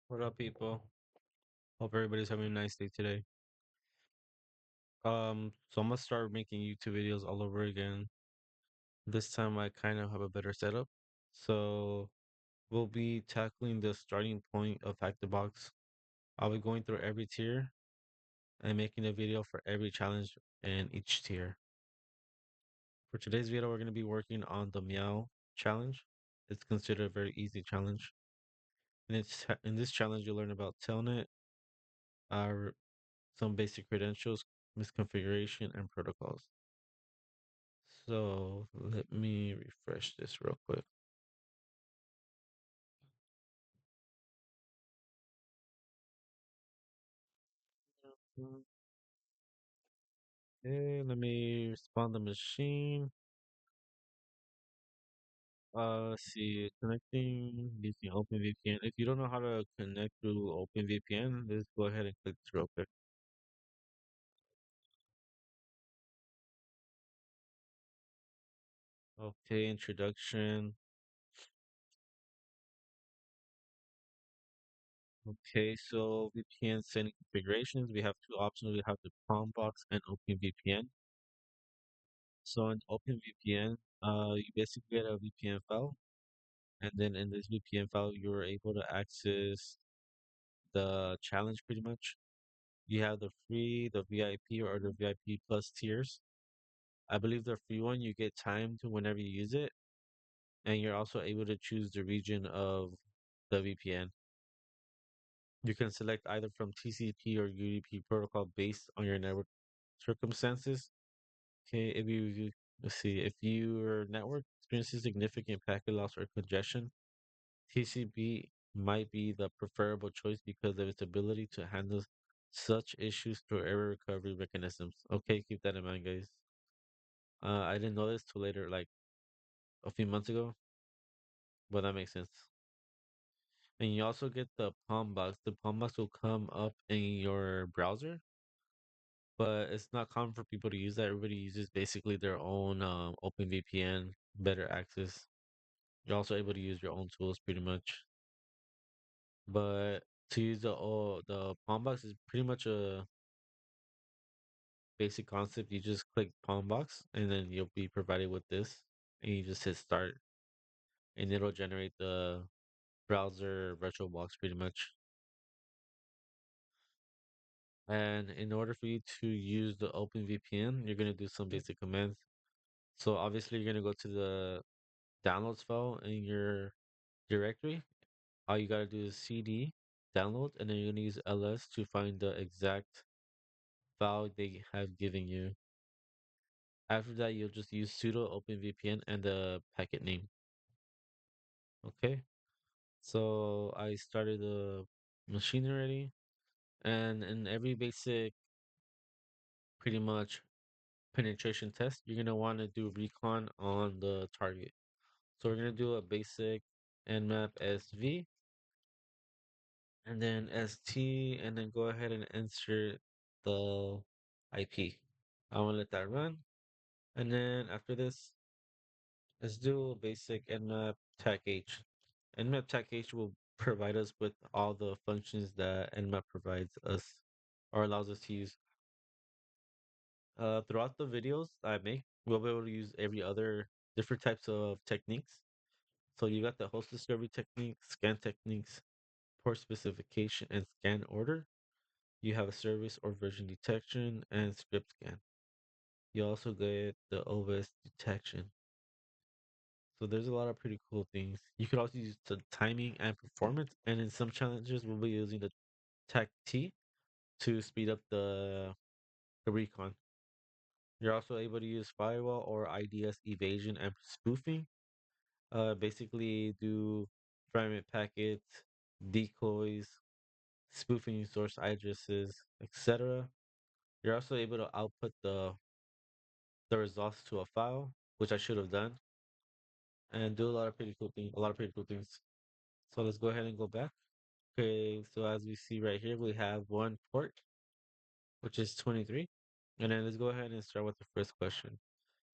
What up, people? Hope everybody's having a nice day today. So I'm gonna start making YouTube videos all over again. This time I kind of have a better setup. So we'll be tackling the starting point of Hack the Box. I'll be going through every tier and making a video for every challenge in each tier. For today's video, we're gonna be working on the Meow challenge. It's considered a very easy challenge. In this challenge, you'll learn about Telnet, uh, some basic credentials, misconfiguration, and protocols. So let me refresh this real quick. Mm, Okay, let me spawn the machine. Let's see, connecting using OpenVPN. If you don't know how to connect through OpenVPN, just go ahead and click this real quick. Okay, introduction. Okay, so VPN setting configurations. We have two options. We have the Palmbox and OpenVPN. So in OpenVPN, you basically get a VPN file, and then in this VPN file, you're able to access the challenge pretty much. You have the free, the VIP, or the VIP plus tiers. I believe the free one, you get time to whenever you use it, and you're also able to choose the region of the VPN. You can select either from TCP or UDP protocol based on your network circumstances. Okay, let's see, if your network experiences significant packet loss or congestion, TCP might be the preferable choice because of its ability to handle such issues through error recovery mechanisms. Okay, keep that in mind, guys. I didn't know this till later, like a few months ago, but that makes sense. And you also get the Palm Box. The Palm Box will come up in your browser, but it's not common for people to use that. Everybody uses basically their own OpenVPN, better access. You're also able to use your own tools pretty much. But to use the Palm Box is pretty much a basic concept. You just click Palm Box and then you'll be provided with this, and you just hit start, and it'll generate the browser virtual box pretty much. And in order for you to use the OpenVPN, you're gonna do some basic commands. So obviously you're gonna go to the downloads file in your directory. All you gotta do is CD download, and then you're gonna use ls to find the exact file they have given you. After that, you'll just use sudo openvpn and the packet name. Okay. So I started the machine already, and in every basic, pretty much penetration test, you're gonna want to do recon on the target. So we're gonna do a basic nmap sv and then st, and then go ahead and insert the IP. I want to let that run, and then after this, let's do a basic nmap tach h. Nmap tach h will provide us with all the functions that nmap provides us or allows us to use. Throughout the videos I make, we'll be able to use every other different types of techniques. So you got the host discovery technique, scan techniques, port specification, and scan order. You have a service or version detection and script scan. You also get the OS detection. So there's a lot of pretty cool things. You could also use the timing and performance, and in some challenges, we'll be using the tech T to speed up the recon. You're also able to use firewall or IDS evasion and spoofing. Basically do fragment packets, decoys, spoofing source addresses, etc. You're also able to output the results to a file, which I should have done, and do a lot of pretty cool things. A lot of pretty cool things. So let's go ahead and go back. Okay, so as we see right here, we have one port, which is 23. And then let's go ahead and start with the first question.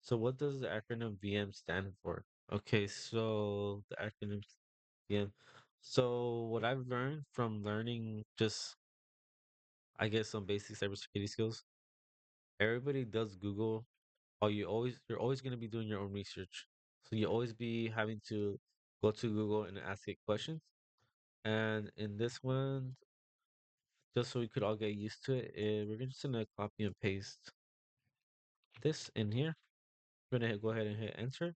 So what does the acronym VM stand for? Okay, so the acronym VM. So what I've learned from learning just, I guess, some basic cybersecurity skills, everybody does Google, or you're always going to be doing your own research. So you always be having to go to Google and ask it questions. And in this one, just so we could all get used to it, we're just gonna copy and paste this in here. We're gonna go ahead and hit enter.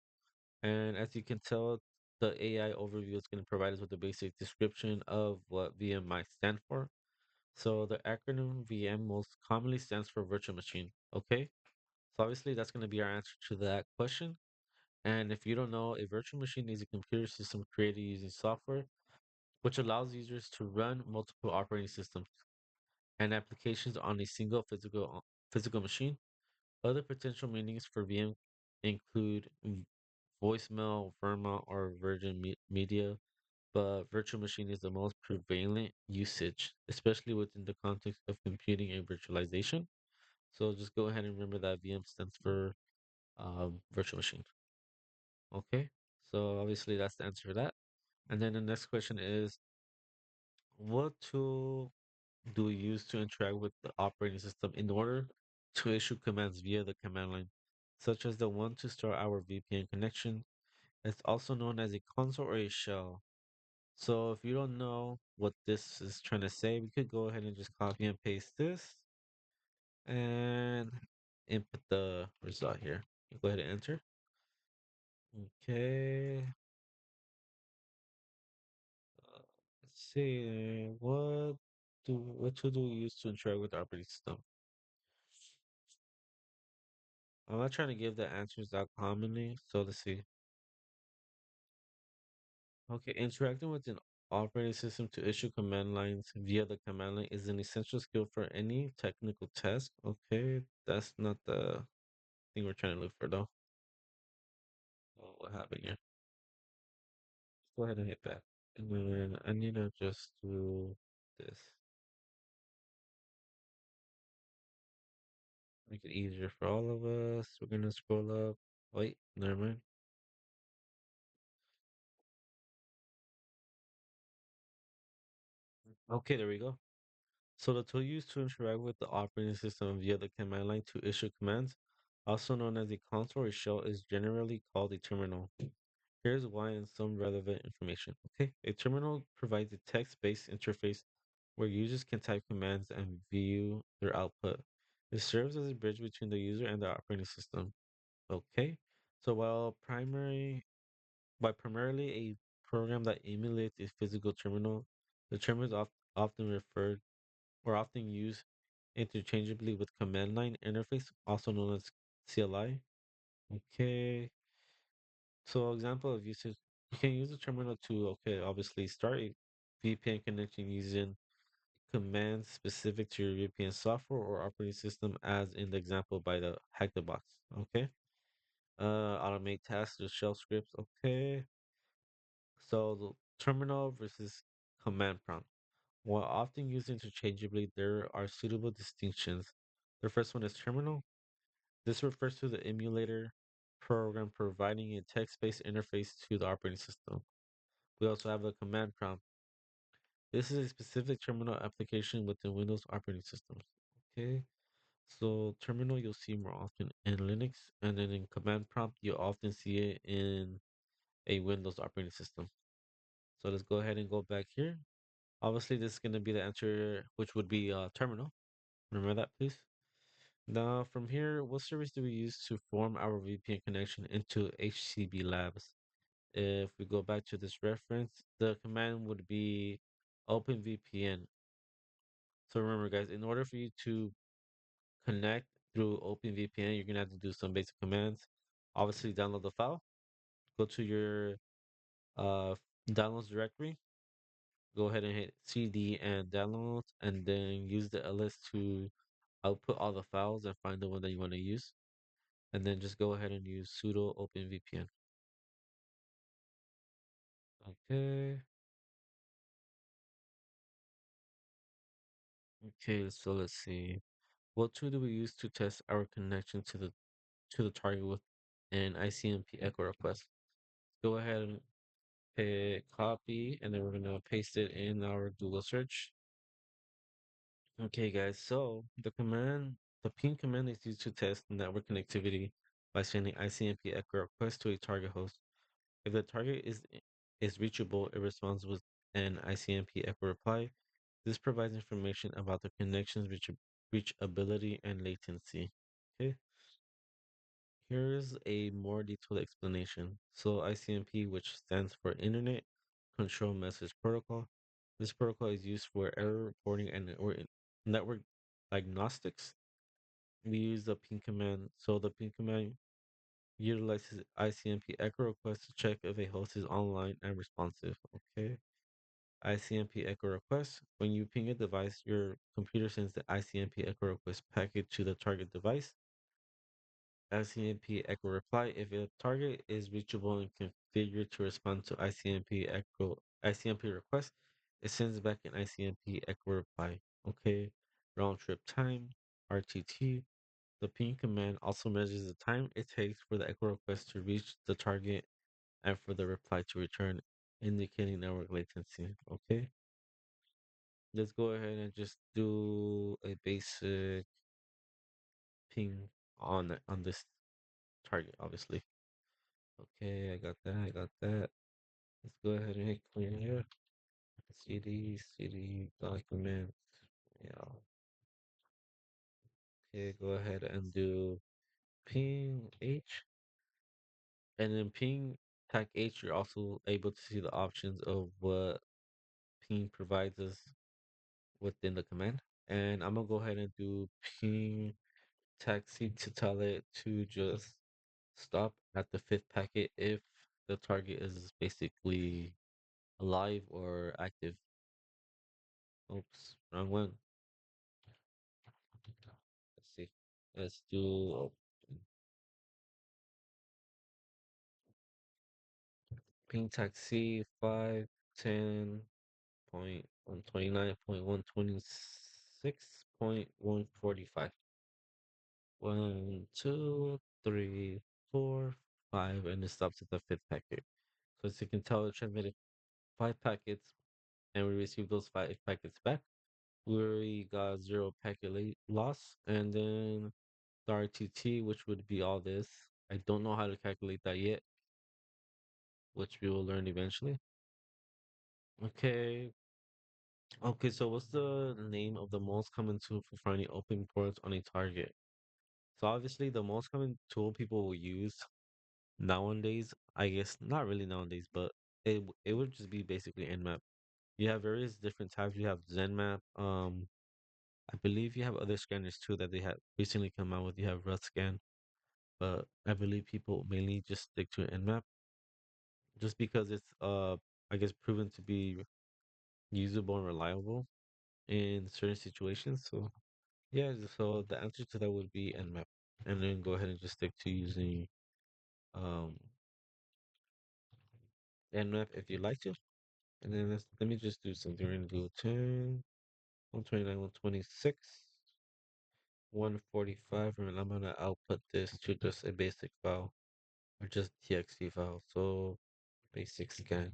And as you can tell, the AI overview is gonna provide us with a basic description of what VM might stand for. So the acronym VM most commonly stands for virtual machine. Okay. So obviously that's gonna be our answer to that question. And if you don't know, a virtual machine is a computer system created using software, which allows users to run multiple operating systems and applications on a single physical machine. Other potential meanings for VM include voicemail, Verma, or Virgin Media, but virtual machine is the most prevalent usage, especially within the context of computing and virtualization. So just go ahead and remember that VM stands for virtual machine. Okay, so obviously that's the answer for that. And then the next question is, what tool do we use to interact with the operating system in order to issue commands via the command line, such as the one to start our VPN connection? It's also known as a console or a shell. So if you don't know what this is trying to say, we could go ahead and just copy and paste this and input the result here. Go ahead and enter. Okay. Let's see. What tool do we use to interact with the operating system? I'm not trying to give the answers out commonly, so let's see. Okay, interacting with an operating system to issue command lines via the command line is an essential skill for any technical task. Okay, that's not the thing we're trying to look for though. Oh, what happened here? Go ahead and hit that. And then I need to just do this. Make it easier for all of us. We're gonna scroll up. Wait, never mind. Okay, there we go. So the tool used to interact with the operating system via the command line to issue commands, also known as a console or shell, is generally called a terminal. Here's why and some relevant information. Okay, a terminal provides a text-based interface where users can type commands and view their output. It serves as a bridge between the user and the operating system. Okay, so by primarily a program that emulates a physical terminal, the term is often referred or often used interchangeably with command line interface, also known as CLI. Okay, so example of usage, you can use the terminal to, okay, obviously start a VPN connection using commands specific to your VPN software or operating system, as in the example by the hackthebox. Okay, automate tasks with shell scripts. Okay, so the terminal versus command prompt. While often used interchangeably, there are suitable distinctions. The first one is terminal. This refers to the emulator program providing a text-based interface to the operating system. We also have a command prompt. This is a specific terminal application within Windows operating systems. Okay, so terminal you'll see more often in Linux, and then in command prompt you'll often see it in a Windows operating system. So let's go ahead and go back here. Obviously, this is going to be the answer, which would be terminal. Remember that, please. Now, from here, what service do we use to form our VPN connection into HTB labs? If we go back to this reference, the command would be OpenVPN. So remember, guys, in order for you to connect through OpenVPN, you're gonna have to do some basic commands. Obviously, download the file. Go to your uh, downloads directory. Go ahead and hit CD and download, and then use the ls to output all the files and find the one that you want to use. And then just go ahead and use sudo openvpn. Okay. Okay, so let's see. What tool do we use to test our connection to the target with an ICMP echo request? Go ahead Hit copy, and then we're gonna paste it in our Google search. Okay, guys, so the ping command is used to test network connectivity by sending ICMP echo request to a target host. If the target is reachable, it responds with an ICMP echo reply. This provides information about the connection's reachability and latency. Okay, here's a more detailed explanation. So ICMP, which stands for Internet Control Message Protocol, this protocol is used for error reporting and or network diagnostics. We use the ping command. So the ping command utilizes ICMP echo request to check if a host is online and responsive. Okay. ICMP echo request. When you ping a device, your computer sends the ICMP echo request packet to the target device. ICMP echo reply. If a target is reachable and configured to respond to ICMP request, it sends back an ICMP echo reply. Okay. Round trip time, RTT. The ping command also measures the time it takes for the echo request to reach the target and for the reply to return, indicating network latency. Okay. Let's go ahead and just do a basic ping on this target, obviously. Okay, I got that. I got that. Let's go ahead and hit clear here. CD document. Yeah. Okay, go ahead and do ping H. And then ping tag H, you're also able to see the options of what ping provides us within the command. And I'm gonna go ahead and do ping taxi to tell it to just stop at the fifth packet if the target is basically alive or active. Oops, wrong one. Let's see. Let's do ping taxi 510.129.126.145. 1, 2, 3, 4, 5, and it stops at the fifth packet. So as you can tell, it transmitted 5 packets, and we received those 5 packets back. We got zero packet loss, and then the RTT, which would be all this. I don't know how to calculate that yet, which we will learn eventually. Okay. Okay, so what's the name of the most common tool for finding open ports on a target? So obviously the most common tool people will use nowadays, I guess not really nowadays, but it would just be basically Nmap. You have various different types. You have ZenMap. I believe you have other scanners too that they have recently come out with. You have RutScan, but I believe people mainly just stick to Nmap just because it's I guess proven to be usable and reliable in certain situations. So yeah, so the answer to that would be Nmap, and then go ahead and just stick to using um Nmap if you like to. And then let me just do something. We're gonna do 10, 129, 126, 145, and I'm gonna output this to just a basic file or just txt file. So basic scan.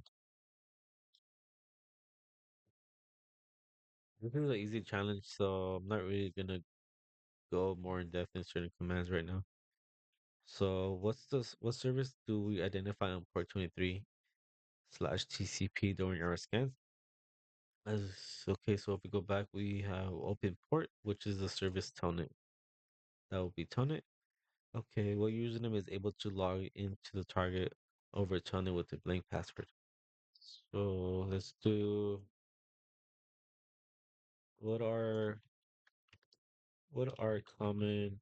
This is an easy challenge, so I'm not really gonna go more in depth in certain commands right now. So what service do we identify on port 23 slash TCP during our scans? Okay, so if we go back, we have open port, which is the service telnet. That will be telnet. Okay, what username is able to log into the target over telnet with a blank password? So let's do what are what are common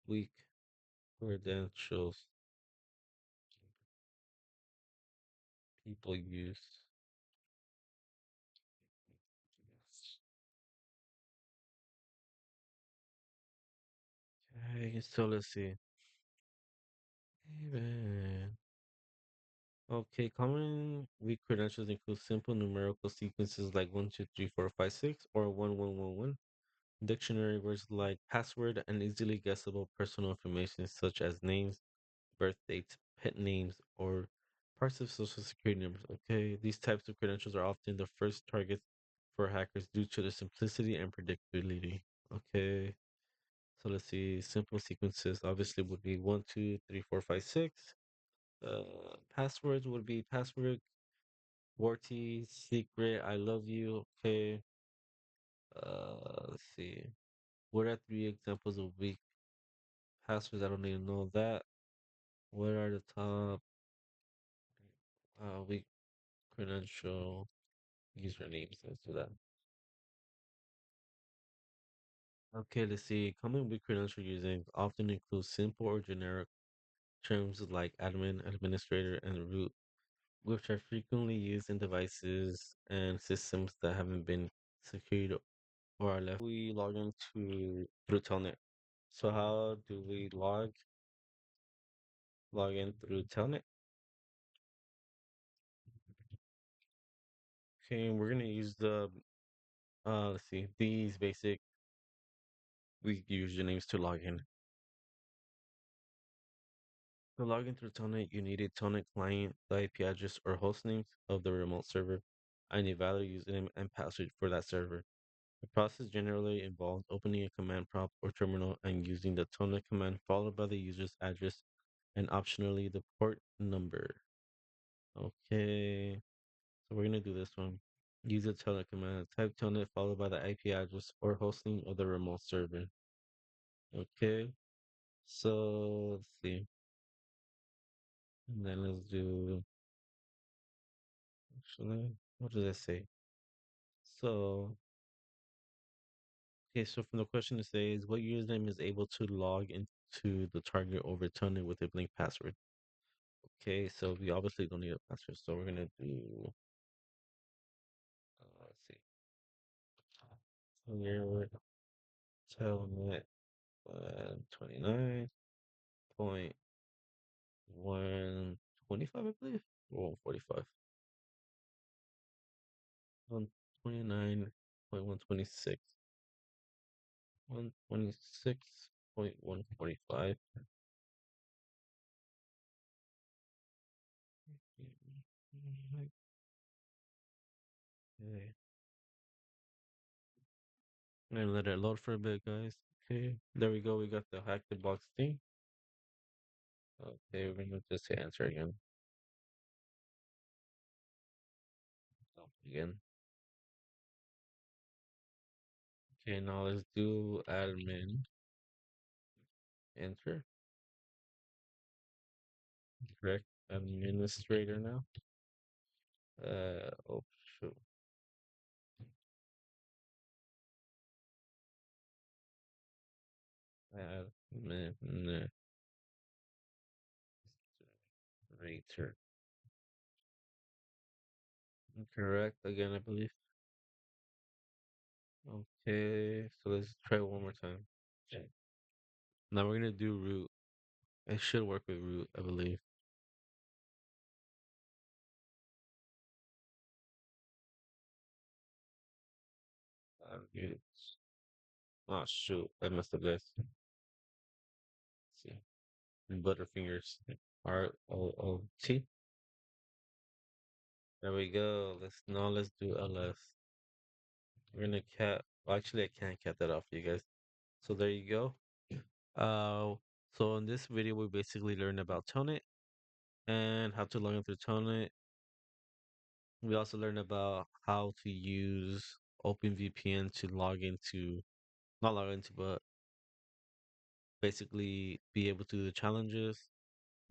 weak credentials people use? Okay, so let's see. Even okay, common weak credentials include simple numerical sequences like 1, 2, 3, 4, 5, 6 or 1, 1, 1, 1. Dictionary words like password and easily guessable personal information such as names, birth dates, pet names, or Parts of social security numbers. Okay, these types of credentials are often the first targets for hackers due to their simplicity and predictability. Okay, so let's see. Simple sequences obviously would be 1, 2, 3, 4, 5, 6. Passwords would be password, warty, secret, I love you. Okay. Let's see. What are three examples of weak passwords? I don't even know that. What are the top weak credential usernames? Let's do that. Okay, let's see. Common weak credential using often include simple or generic terms like admin, administrator, and root, which are frequently used in devices and systems that haven't been secured or are left. We log into through Telnet. So how do we log in through Telnet? Okay, we're gonna use the let's see, these basic weak usernames to log in. To log in through Telnet, you need a Telnet client, the IP address or host name of the remote server, and a valid username and password for that server. The process generally involves opening a command prompt or terminal and using the Telnet command followed by the user's address and optionally the port number. Okay, so we're gonna do this one. Use the Telnet command. Type Telnet followed by the IP address or hosting of the remote server. Okay, so let's see. And then let's do, actually, what does it say? So, okay, so from the question it says, what username is able to log into the target over Telnet with a blank password? Okay, so we obviously don't need a password, so we're gonna do, let's see. Here, Telnet 29.125, I believe, or 45. 129.126. 126.145. Okay. And let it load for a bit, guys. Okay. There we go. We got the hack the box thing. Okay, we're gonna just say answer again. Again. Okay, now let's do admin. Enter. Correct. Administrator now. Oh shoot. Administrator. Correct again, I believe. Okay, so let's try it one more time. Okay. Now we're gonna do root. It should work with root, I believe. Root. Oh shoot, I messed up this. See, Butterfingers. ROOT. There we go. Let's do ls. We're gonna cat. Well, actually, I can't cat that off, you guys. So there you go. Uh, so in this video, we basically learned about Tonet and how to log into Tonet. We also learned about how to use OpenVPN to log into, not log into, but basically be able to do the challenges.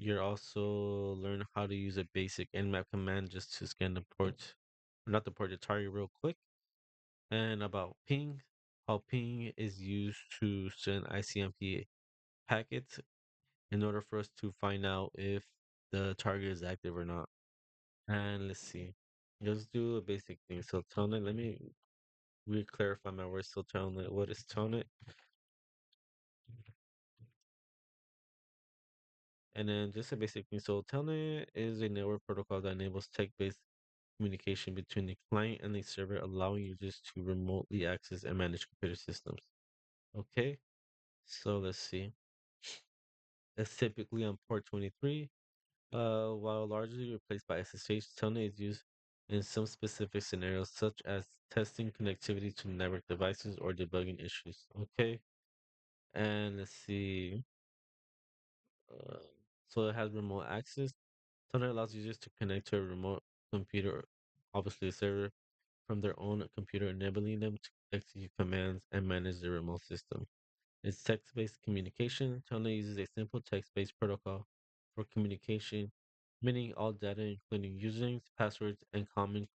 You're also learn how to use a basic nmap command just to scan the port, not the port, the target real quick. And about ping, how ping is used to send ICMP packets in order for us to find out if the target is active or not. And let's see. Let's do a basic thing. So Telnet, let me re-clarify my words. So Telnet, what is Telnet? And then just a basic thing. So Telnet is a network protocol that enables tech-based communication between the client and the server, allowing users to remotely access and manage computer systems. Okay, so let's see. It's typically on port 23. While largely replaced by SSH, Telnet is used in some specific scenarios, such as testing connectivity to network devices or debugging issues. Okay, and let's see. Uh, so it has remote access. Telnet allows users to connect to a remote computer, obviously a server, from their own computer, enabling them to execute commands and manage the remote system. It's text-based communication. Telnet uses a simple text-based protocol for communication, meaning all data, including usernames, passwords, and commands,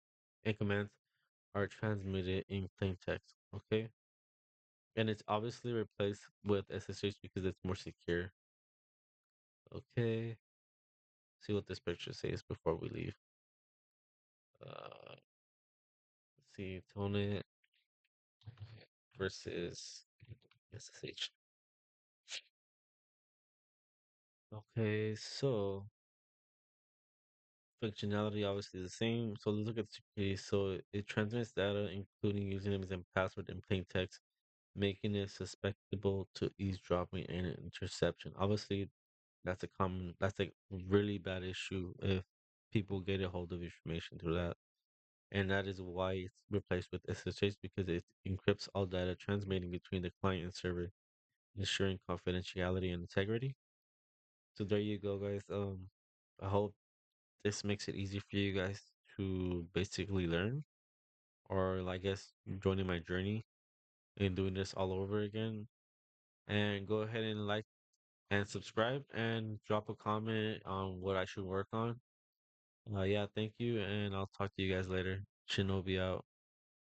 are transmitted in plain text. Okay, and it's obviously replaced with SSH because it's more secure. Okay, see what this picture says before we leave. Let's see, Telnet versus SSH. Okay, so functionality obviously the same. So let's look at security. So it transmits data, including usernames and password in plain text, making it susceptible to eavesdropping and interception. Obviously, that's a really bad issue if people get a hold of information through that. And that is why it's replaced with SSH because it encrypts all data transmitting between the client and server, ensuring confidentiality and integrity. So there you go, guys. I hope this makes it easy for you guys to basically learn, or I guess joining my journey in doing this all over again. And go ahead and like and subscribe and drop a comment on what I should work on. Yeah, thank you, and I'll talk to you guys later. Shinobi out.